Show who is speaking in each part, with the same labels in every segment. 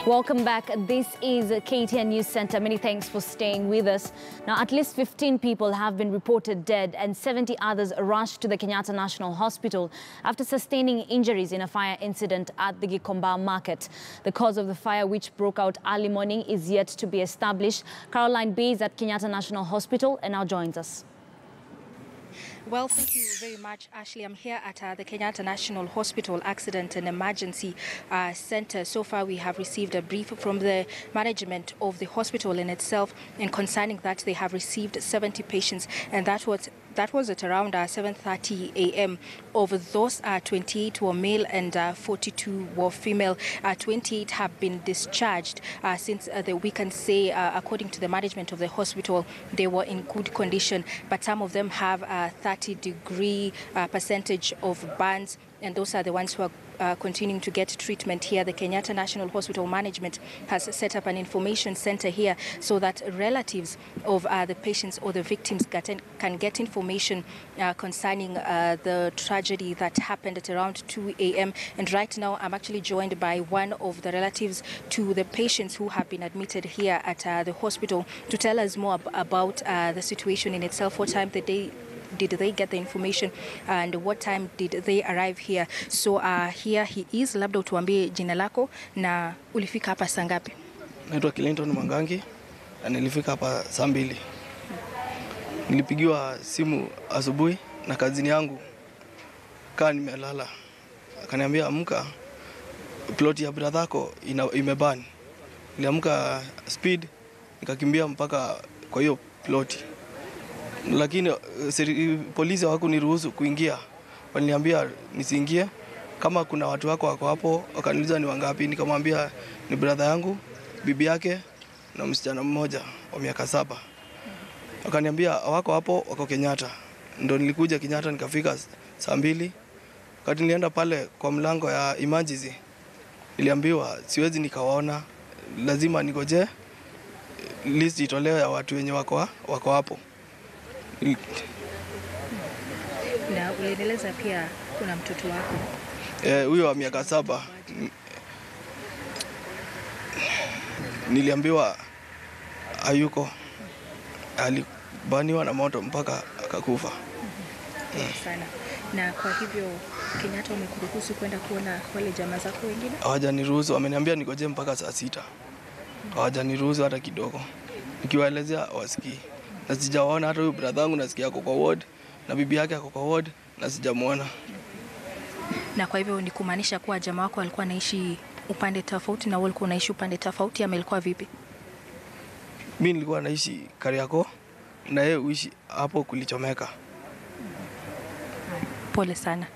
Speaker 1: Welcome back. This is KTN News Center. Many thanks for staying with us. Now, at least 15 people have been reported dead and 70 others rushed to the Kenyatta National Hospital after sustaining injuries in a fire incident at the Gikomba Market. The cause of the fire, which broke out early morning, is yet to be established. Caroline B is at Kenyatta National Hospital and now joins us.
Speaker 2: Well, thank you very much, Ashley. I'm here at the Kenyatta National Hospital Accident and Emergency Center. So far, we have received a brief from the management of the hospital in itself, and concerning that they have received 70 patients, and that was at around 7:30 a.m. Of those, 28 were male and 42 were female. 28 have been discharged since we can say, according to the management of the hospital, they were in good condition, but some of them have 30-degree percentage of burns, and those are the ones who are continuing to get treatment here. The Kenyatta National Hospital management has set up an information center here so that relatives of the patients or the victims can get information concerning the tragedy that happened at around 2 a.m. And right now, I'm actually joined by one of the relatives to the patients who have been admitted here at the hospital to tell us more about the situation in itself. What time did they get the information and what time did they arrive here? So here he is. Labda utuambie jina lako na ulifika hapa saa ngapi?
Speaker 3: Naitwa Clinton Mangangi na nilifika hapa saa 2. Nilipigiwa simu asubuhi na kazini yangu kaa nimelala. Akaniambia amka, plot ya brother yako imebani. Niliamka speed nikakimbia mpaka kwa hiyo plot. Lakini polisi hawakuniruhusu kuingia. Waliniambia nisiingie. Kama kuna watu wako hapo, wakaniuliza ni wangapi, nikamwambia ni brother yangu, bibi yake na msichana mmoja wa miaka 7. Wakaniambia wako hapo, wako Kenyatta. Ndio nilikuja Kenyatta nikafika saa 2. Wakati nilienda pale kwa mlango ya emergency, niliambiwa siwezi nikawaona, lazima nigoje list itolewe ya watu wenye wako hapo.
Speaker 2: Na ulieleza pia kuna mtoto wako.
Speaker 3: Huyo wa miaka 7. Niliambiwa hayuko. Alibaniwa na moto mpaka akakufa.
Speaker 2: Sana. Na kwa hivyo Kenyatta umekuruhusu kwenda kuona wale jamaa zako wengine?
Speaker 3: Hawajaniruhusu, wameniambia nikoje mpaka saa 6. Hawajaniruhusu hata kidogo. Nikiwaelezea wasikii. Na sijaona hata huyo brother yangu nasikia ako kwa ward na bibi yake ako kwa ward na sijamuona.
Speaker 2: Na kwa hivyo ni kumaanisha kuwa jamaa wako alikuwa anaishi upande tofauti na wewe ulikuwa unaishi upande tofauti, ama ilikuwa vipi?
Speaker 3: Mimi nilikuwa naishi Kariako na yeye uishi hapo kulichomeka.
Speaker 2: Pole sana.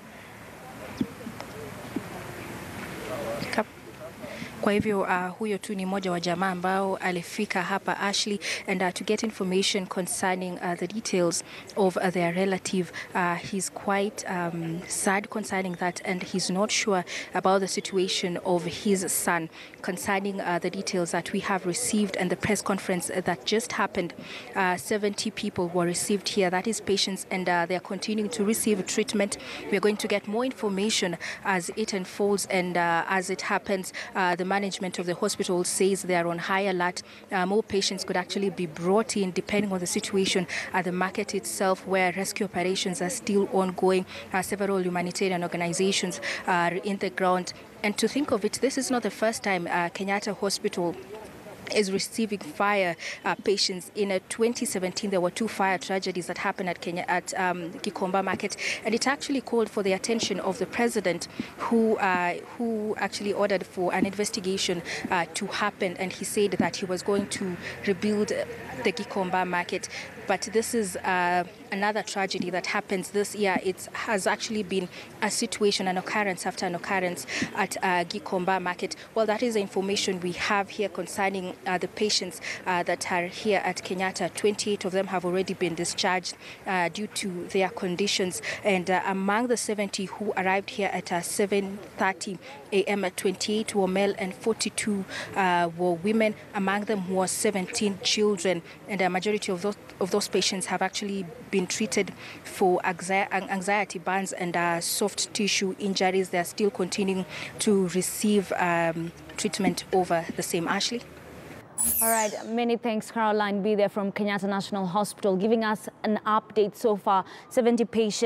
Speaker 2: Kwa hivyo huyo tu ni mmoja wa jamaa ambao alifika hapa, Ashley, and to get information concerning the details of their relative. He's quite sad concerning that, and he's not sure about the situation of his son. Concerning the details that we have received and the press conference that just happened, 70 people were received here. That is patients, and they are continuing to receive treatment. We are going to get more information as it unfolds and as it happens. The management of the hospital says they are on high alert. More patients could actually be brought in depending on the situation at the market itself, where rescue operations are still ongoing. Several humanitarian organizations are in the ground. And to think of it, this is not the first time Kenyatta Hospital is receiving fire patients. In 2017, there were 2 fire tragedies that happened at Gikomba Market, and it actually called for the attention of the president, who actually ordered for an investigation to happen, and he said that he was going to rebuild the Gikomba Market. But this is another tragedy that happens this year. It has actually been a situation, an occurrence after an occurrence at Gikomba Market. Well, that is the information we have here concerning the patients that are here at Kenyatta. 28 of them have already been discharged due to their conditions. And among the 70 who arrived here at 7:30 a.m., 28 were male and 42 were women. Among them were 17 children, and a majority of those those patients have actually been treated for anxiety burns and soft tissue injuries. They are still continuing to receive treatment over the same. Ashley?
Speaker 1: All right, many thanks, Caroline. Be there from Kenyatta National Hospital, giving us an update so far. 70 patients.